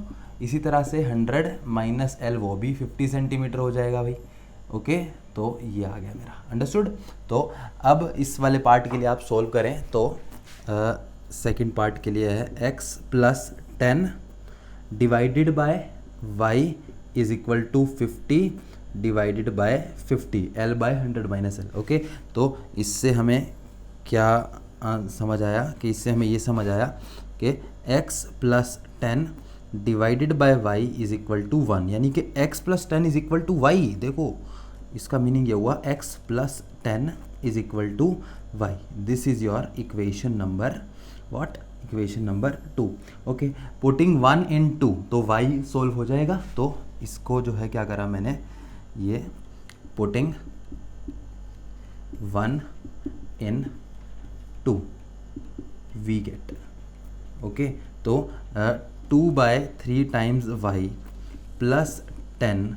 इसी तरह से 100 - L वो भी 50 सेंटीमीटर हो जाएगा भाई। ओके, तो ये आ गया मेरा, अंडरस्टूड। तो अब इस वाले पार्ट के लिए आप सोल्व करें तो सेकंड पार्ट के लिए है x + 10 divided by y = 50 divided by 50 L/100 - L। Okay, तो इससे हमें क्या समझ आया कि इससे हमें ये समझ आया कि x + 10 डिवाइडेड बाय y = 1, यानी कि x + 10 = y। देखो इसका मीनिंग ये हुआ x + 10 = y। This is your equation number what, equation number 2। Okay, putting 1 in 2 तो y सोल्व हो जाएगा। तो इसको जो है क्या करा मैंने, ये putting 1 in 2 we get. Okay, तो 2/3 टाइम्स y + 10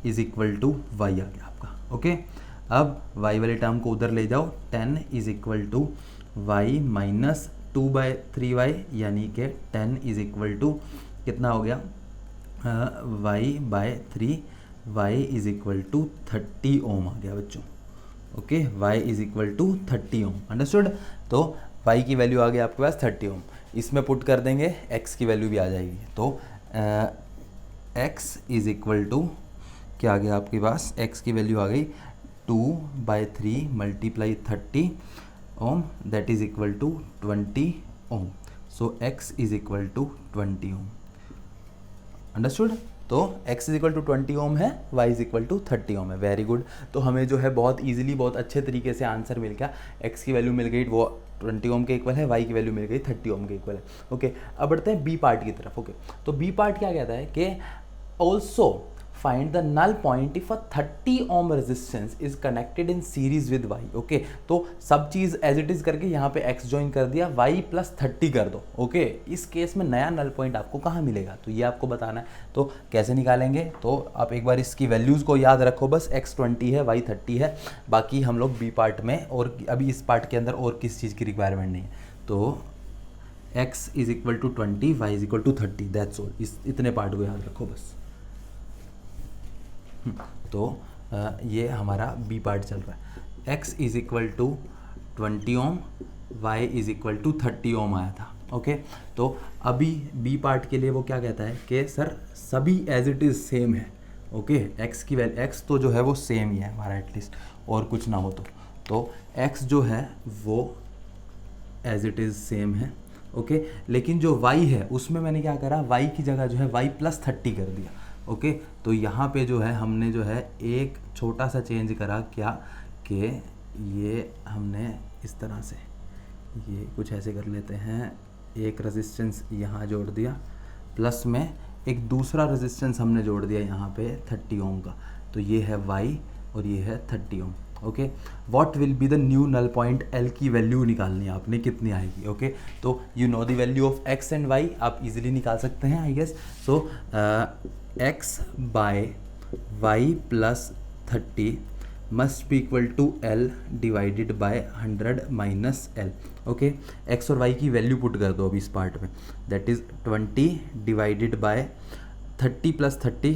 = y आ गया आपका। ओके, अब y वाले टर्म को उधर ले जाओ, 10 = y - 2/3y यानी कि 10 = कितना हो गया, y/3, y = 30 ओम आ गया बच्चों। ओके, y = 30 ओम, अंडरस्टूड। तो y की वैल्यू आ गई आपके पास 30 ओम, इसमें पुट कर देंगे x की वैल्यू भी आ जाएगी। तो x = क्या आ गया आपके पास, x की वैल्यू आ गई 2/3 × 30 ohm, that is equal to 20 ohm. So x = 20 ohm, understood. तो x = 20 ओम है, y = 30 ओम है। Very good. तो हमें जो है बहुत इजीली, बहुत अच्छे तरीके से आंसर मिल गया। x की वैल्यू मिल गई, वो 20 ओम के इक्वल है, y की वैल्यू मिल गई 30 ओम के इक्वल है। ओके, अब बढ़ते हैं बी पार्ट की तरफ। ओके, तो बी पार्ट क्या कहता है कि also find the null point if a 30 ohm resistance is connected in series with y। Okay, तो सब चीज एज इट इज करके यहाँ पे x ज्वाइन कर दिया, y + 30 कर दो। ओके, इस केस में नया नल पॉइंट आपको कहाँ मिलेगा, तो ये आपको बताना है। तो कैसे निकालेंगे, तो आप एक बार इसकी वैल्यूज को याद रखो बस, x 20 है, y 30 है। बाकी हम लोग बी पार्ट में, और अभी इस पार्ट के अंदर और किस चीज़ की रिक्वायरमेंट नहीं है। तो x = 20, y = 30, दैट्स ऑल। इतने पार्ट को याद रखो बस। तो ये हमारा बी पार्ट चल रहा है। x = 20 ओम, y = 30 ओम आया था। ओके, तो अभी बी पार्ट के लिए वो क्या कहता है कि सर सभी एज इट इज़ सेम है। ओके, x की वैल्यू, x तो जो है वो सेम ही है हमारा एटलीस्ट, और कुछ ना हो तो x जो है वो एज इट इज़ सेम है। ओके, लेकिन जो y है उसमें मैंने क्या करा, y की जगह जो है y + 30 कर दिया। ओके, तो यहाँ पे जो है हमने जो है एक छोटा सा चेंज करा, क्या कि ये हमने इस तरह से, ये कुछ ऐसे कर लेते हैं, एक रेजिस्टेंस यहाँ जोड़ दिया, प्लस में एक दूसरा रेजिस्टेंस हमने जोड़ दिया यहाँ पे 30 ओम का। तो ये है y और ये है 30 ohm. Okay, what will be the new null point, L की वैल्यू निकालनी है आपने, कितनी आएगी। ओके, तो you know the value of x and y, आप इजीली निकाल सकते हैं I guess. So x/y + 30 must be equal to L divided by 100 - L। Okay, x और y की वैल्यू पुट कर दो अभी इस पार्ट में, that is 20 divided bye 30 + 30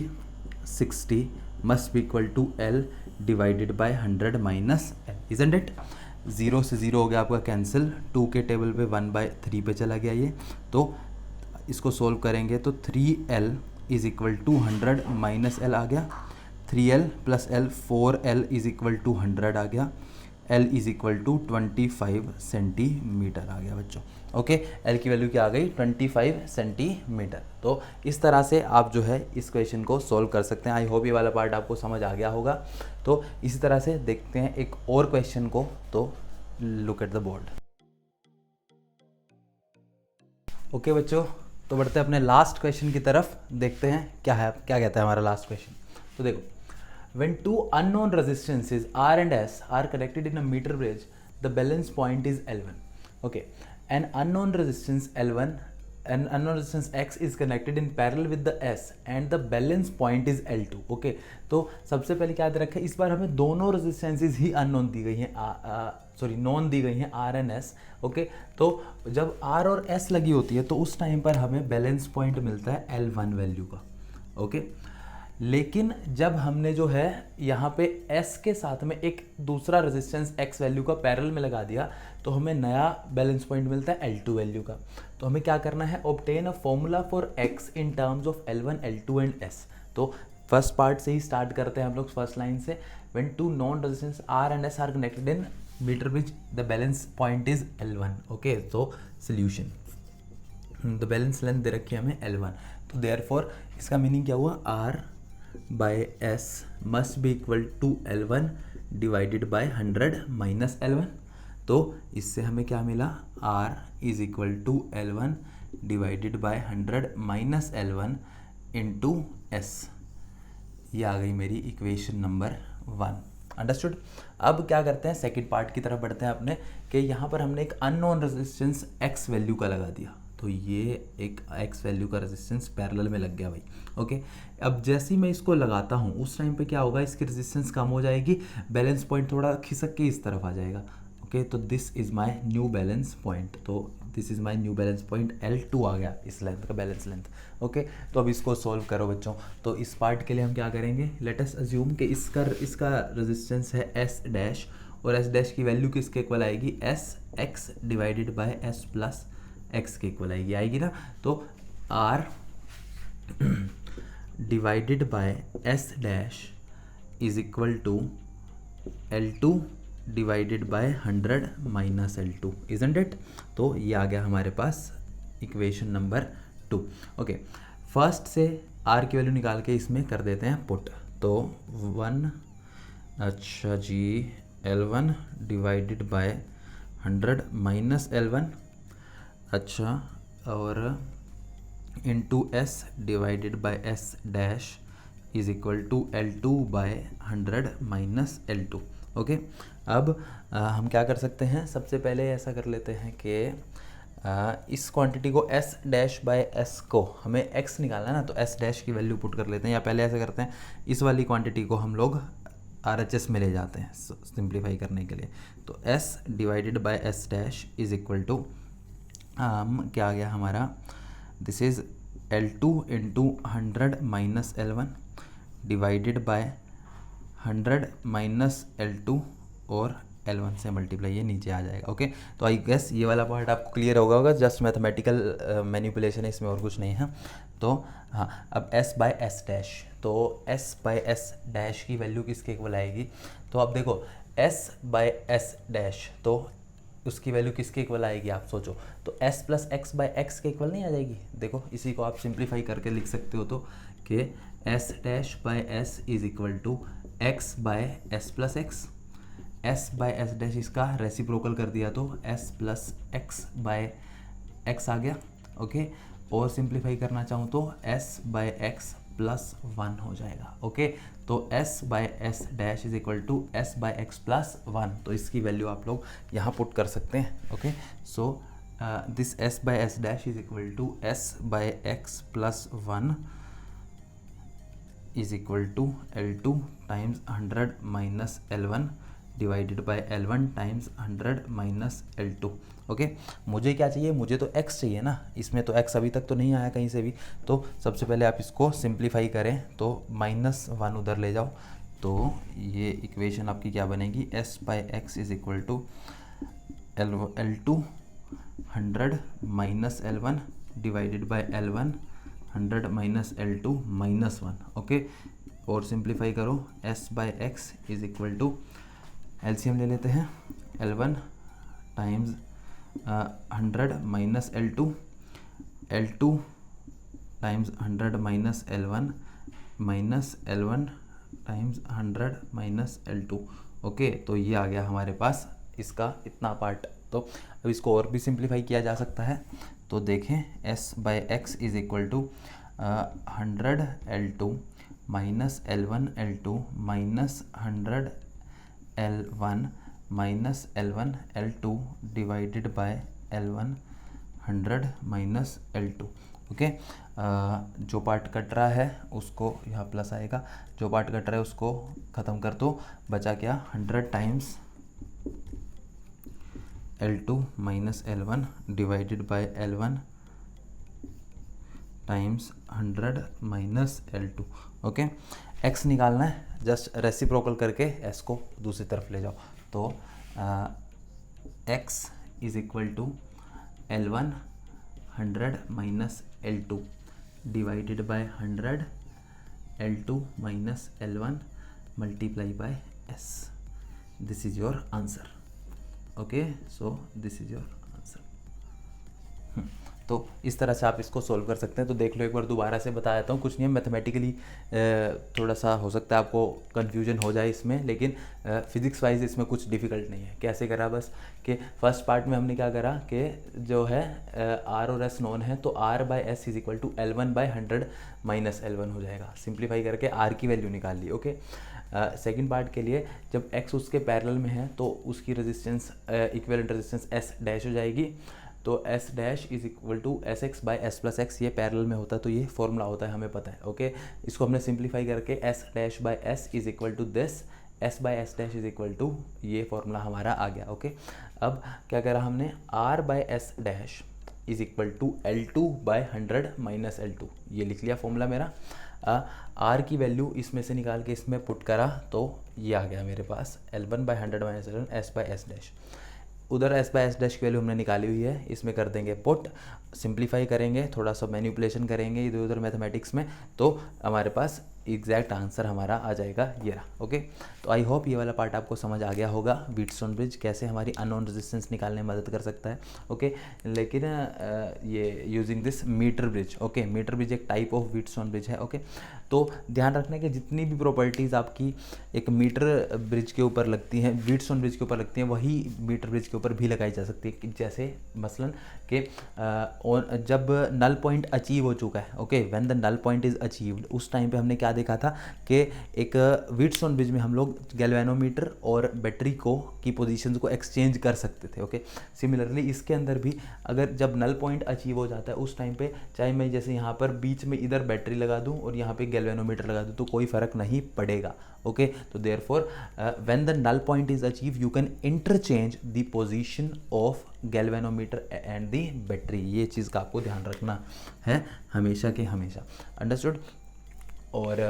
60 must be equal to L divided by 100 - L, isn't it. 0 से 0 हो गया आपका कैंसिल, 2 के टेबल पे 1/3 पे चला गया ये। तो इसको सोल्व करेंगे तो 3L = 100 - L आ गया, 3L + L 4L = 100 आ गया, L = 25 सेंटीमीटर आ गया बच्चों। ओके, L की वैल्यू क्या आ गई, 25 सेंटीमीटर। तो इस तरह से आप जो है इस क्वेश्चन को सोल्व कर सकते हैं। आई होप ये वाला पार्ट आपको समझ आ गया होगा। तो इसी तरह से देखते हैं एक और क्वेश्चन को। तो look at the board. Okay बच्चों, तो बढ़ते हैं अपने लास्ट क्वेश्चन की तरफ, देखते हैं क्या है, क्या कहता है हमारा लास्ट क्वेश्चन। तो देखो, when two unknown resistances R and S are connected in a meter bridge, the balance point is L1. Okay, an unknown resistance L1 an unknown resistance X is connected in parallel with the S and the balance point is L2. Okay, तो सबसे पहले क्या याद रखें, इस बार हमें दोनों रेजिस्टेंसेज ही अननोन दी गई हैं, नॉन दी गई हैं, R एंड S. ओके, तो जब R और S लगी होती है तो उस टाइम पर हमें बैलेंस पॉइंट मिलता है L1 वैल्यू का. ओके, लेकिन जब हमने जो है यहाँ पे S के साथ में एक दूसरा रेजिस्टेंस X वैल्यू का पैरेलल में लगा दिया तो हमें नया बैलेंस पॉइंट मिलता है L2 वैल्यू का. तो हमें क्या करना है, obtain a formula for X in terms of L1, L2 and S. तो फर्स्ट पार्ट से ही स्टार्ट करते हैं हम लोग, फर्स्ट लाइन से. When two known resistance R and S are connected in metre bridge the balance point is L1. Okay, तो सोल्यूशन, द बैलेंस लेंथ दे रखी है हमें L1. तो देयरफॉर इसका मीनिंग क्या हुआ, R by S must be equal to L1 divided by 100 minus L1. तो इससे हमें क्या मिला, R is equal to L1 divided by 100 minus L1 into S. ये आ गई मेरी इक्वेशन नंबर 1. अंडरस्टूड. अब क्या करते हैं, सेकंड पार्ट की तरफ बढ़ते हैं अपने, कि यहाँ पर हमने एक अननोन रेजिस्टेंस X वैल्यू का लगा दिया. तो ये एक X वैल्यू का रेजिस्टेंस पैरेलल में लग गया भाई. ओके, अब जैसे ही मैं इसको लगाता हूँ उस टाइम पे क्या होगा, इसकी रेजिस्टेंस कम हो जाएगी, बैलेंस पॉइंट थोड़ा खिसक के इस तरफ आ जाएगा. ओके, तो this is my new balance point. तो this is my new balance point, L2 आ गया इस लेंथ का बैलेंस लेंथ. ओके, तो अब इसको सॉल्व करो बच्चों. तो इस पार्ट के लिए हम क्या करेंगे, लेट अस अज्यूम कि इसका रेजिस्टेंस है S डैश, और S डैश की वैल्यू किसके इक्वल आएगी, S X divided by S plus X के इक्वल आएगी ना. तो R divided by S dash is equal to L2 divided by 100 minus L2, isn't it. तो ये आ गया हमारे पास इक्वेशन नंबर 2. ओके, फर्स्ट से R की वैल्यू निकाल के इसमें कर देते हैं पुट. तो 1, अच्छा जी, L1 divided by 100 minus L1, अच्छा, और into S divided by S dash is equal to L2 by 100 minus L2. Okay, अब हम क्या कर सकते हैं, सबसे पहले ऐसा कर लेते हैं कि इस क्वांटिटी को S डैश बाय S को हमें X निकालना है ना, तो S डैश की वैल्यू पुट कर लेते हैं, या पहले ऐसा करते हैं, इस वाली क्वांटिटी को हम लोग RHS में ले जाते हैं सिंप्लीफाई करने के लिए. तो S divided by S dash is equal to क्या आ गया हमारा, this is L2 into 100 minus L1 divided by 100 minus L2 और L1 से मल्टीप्लाई, ये नीचे आ जाएगा. ओके, तो आई गेस ये वाला पार्ट आपको क्लियर होगा, जस्ट मैथमेटिकल मैनिपुलेशन है इसमें, और कुछ नहीं है. तो हाँ, अब S बाय S डैश, तो S बाय S डैश की वैल्यू किसके इक्वल आएगी, तो अब देखो S बाय S डैश, तो उसकी वैल्यू किसके इक्वल आएगी, आप सोचो. तो S plus x by X के इक्वल नहीं आ जाएगी. देखो इसी को आप सिंप्लीफाई करके लिख सकते हो, तो कि S dash by S is equal to x by s plus x. S by S dash इसका रेसिप्रोकल कर दिया तो S plus x by x आ गया. ओके, और सिंप्लीफाई करना चाहूँ तो S बाय एक्स प्लस 1 हो जाएगा. ओके, तो S by S dash is equal to S by X plus 1. तो इसकी वैल्यू आप लोग यहाँ पुट कर सकते हैं. Okay, so this S by S dash is equal to S by X plus 1 is equal to L2 times 100 minus L1 divided by L1 times 100 minus L2. Okay, मुझे क्या चाहिए, मुझे तो x चाहिए ना, इसमें तो x अभी तक तो नहीं आया कहीं से भी. तो सबसे पहले आप इसको सिंप्लीफाई करें, तो -1 उधर ले जाओ, तो ये इक्वेशन आपकी क्या बनेगी, S by X is equal to L2 100 minus L1 divided by L1 100 minus L2 -1. Okay, और सिंप्लीफाई करो, S by X is equal to, LCM ले लेते हैं, L1 times 100 minus L2 times 100 minus L1 minus L1 times 100 minus L2. Okay, तो ये आ गया हमारे पास इसका इतना पार्ट. तो अब इसको और भी सिंप्लीफाई किया जा सकता है. तो देखें, S by X is equal to 100 L2 minus L1 L2 minus 100 L1 minus L1 L2 divided by L1 100 minus L2। Okay, जो पार्ट कट रहा है उसको यहाँ प्लस आएगा, जो पार्ट कट रहा है उसको ख़त्म कर दो, बचा क्या 100 times L2 minus L1 divided by L1 times 100 minus L2। Okay, x निकालना है, जस्ट रेसिप्रोकल करके s को दूसरी तरफ ले जाओ। तो x is equal to L1 100 minus L2 divided by 100 L2 minus L1 multiply by s। This is your answer. Okay, so this is your answer. तो इस तरह से आप इसको सोल्व कर सकते हैं। तो देख लो, एक बार दोबारा से बता देता हूँ। कुछ नहीं है, मैथमेटिकली थोड़ा सा हो सकता है आपको कन्फ्यूजन हो जाए इसमें, लेकिन फिजिक्स वाइज इसमें कुछ डिफिकल्ट नहीं है। कैसे करा, बस कि फर्स्ट पार्ट में हमने क्या करा कि जो है R और S नोन है, तो R by S is equal to L1 by 100 minus L1 हो जाएगा। सिंप्लीफाई करके R की वैल्यू निकाल ली। ओके, सेकेंड पार्ट के लिए जब x उसके पैरेलल में है तो उसकी resistance equivalent resistance S dash हो जाएगी। तो S dash is equal to S X by S plus X, ये पैरेलल में होता है तो ये फॉर्मूला होता है, हमें पता है। ओके, इसको हमने सिंप्लीफाई करके S dash by S is equal to this, S by S dash is equal to, ये फॉर्मूला हमारा आ गया। ओके, अब क्या करा हमने, R by S dash is equal to L2 by 100 minus L2, ये लिख लिया फॉर्मूला मेरा। R की वैल्यू इसमें से निकाल के इसमें पुट करा तो ये आ गया मेरे पास L1 by 100 minus L1 S by S dash. उधर S बाई एस डैश की वैल्यू हमने निकाली हुई है, इसमें कर देंगे पुट, सिंप्लीफाई करेंगे, थोड़ा सा मैनिपुलेशन करेंगे इधर उधर मैथमेटिक्स में, तो हमारे पास एग्जैक्ट आंसर हमारा आ जाएगा ये रहा। ओके, तो आई होप ये वाला पार्ट आपको समझ आ गया होगा। व्हीटस्टोन ब्रिज कैसे हमारी अननोन रेजिस्टेंस निकालने में मदद कर सकता है। ओके, लेकिन ये using this metre bridge. Okay, meter bridge एक टाइप ऑफ व्हीटस्टोन ब्रिज है। ओके, तो ध्यान रखना कि जितनी भी प्रॉपर्टीज़ आपकी एक मीटर ब्रिज के ऊपर लगती हैं, व्हीटस्टोन ब्रिज के ऊपर लगती हैं, वही मीटर ब्रिज के ऊपर भी लगाई जा सकती है। जैसे मसलन कि जब नल पॉइंट अचीव हो चुका है, okay, when the null point is achieved, उस टाइम पे हमने क्या देखा था कि एक व्हीटस्टोन ब्रिज में हम लोग गैल्वेनोमीटर और बैटरी की पोजीशंस को एक्सचेंज कर सकते थे। ओके, सिमिलरली इसके अंदर भी अगर जब नल पॉइंट अचीव हो जाता है उस टाइम पे, चाहे मैं जैसे यहाँ पर बीच में इधर बैटरी लगा दूँ और यहाँ पे गैल्वेनोमीटर लगा दूँ, तो कोई फ़र्क नहीं पड़ेगा। ओके, तो therefore when the null point is achieve you can interchange the position of galvanometer and the battery. ये चीज़ का आपको ध्यान रखना है हमेशा के हमेशा। अंडरस्टूड? और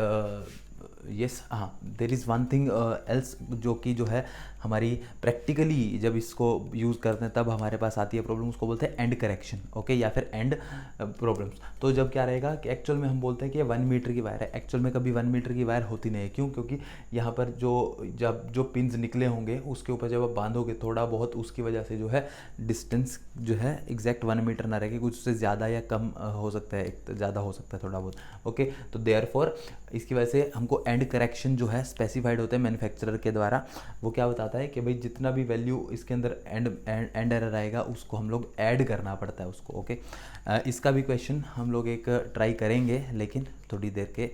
यस, हाँ, there is one thing else जो है हमारी प्रैक्टिकली जब इसको यूज़ करते हैं तब हमारे पास आती है प्रॉब्लम, उसको बोलते हैं एंड करेक्शन। ओके, या फिर एंड प्रॉब्लम्स। तो जब क्या रहेगा कि एक्चुअल में हम बोलते हैं कि 1 मीटर की वायर है, एक्चुअल में कभी 1 मीटर की वायर होती नहीं है। क्यों? क्योंकि यहाँ पर जो पिन्स निकले होंगे उसके ऊपर जब आप बांधोगे थोड़ा बहुत, उसकी वजह से जो है डिस्टेंस जो है एग्जैक्ट 1 मीटर ना रहेगी, कुछ उससे ज़्यादा या कम हो सकता है, ज़्यादा हो सकता है थोड़ा बहुत। ओके, तो देयरफॉर इसकी वजह से हमको एंड करेक्शन जो है स्पेसिफाइड होते हैं मैन्युफैक्चरर के द्वारा। वो क्या बताता है कि भाई जितना भी वैल्यू इसके अंदर एंड एरर आएगा उसको हम लोग ऐड करना पड़ता है उसको। ओके, इसका भी क्वेश्चन हम लोग एक ट्राई करेंगे, लेकिन थोड़ी देर के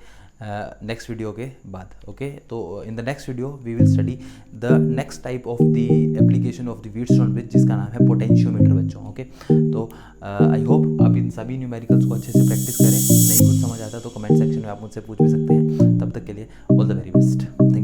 नेक्स्ट वीडियो के बाद। ओके, तो in the next video we will study the next type of the application of the Wheatstone bridge, जिसका नाम है पोटेंशियोमीटर बच्चों। ओके, तो आई होप आप इन सभी न्यूमेरिकल्स को अच्छे से प्रैक्टिस करें। नहीं कुछ समझ आता तो कमेंट सेक्शन में आप मुझसे पूछ भी सकते हैं। तब तक के लिए all the very best. Thank you.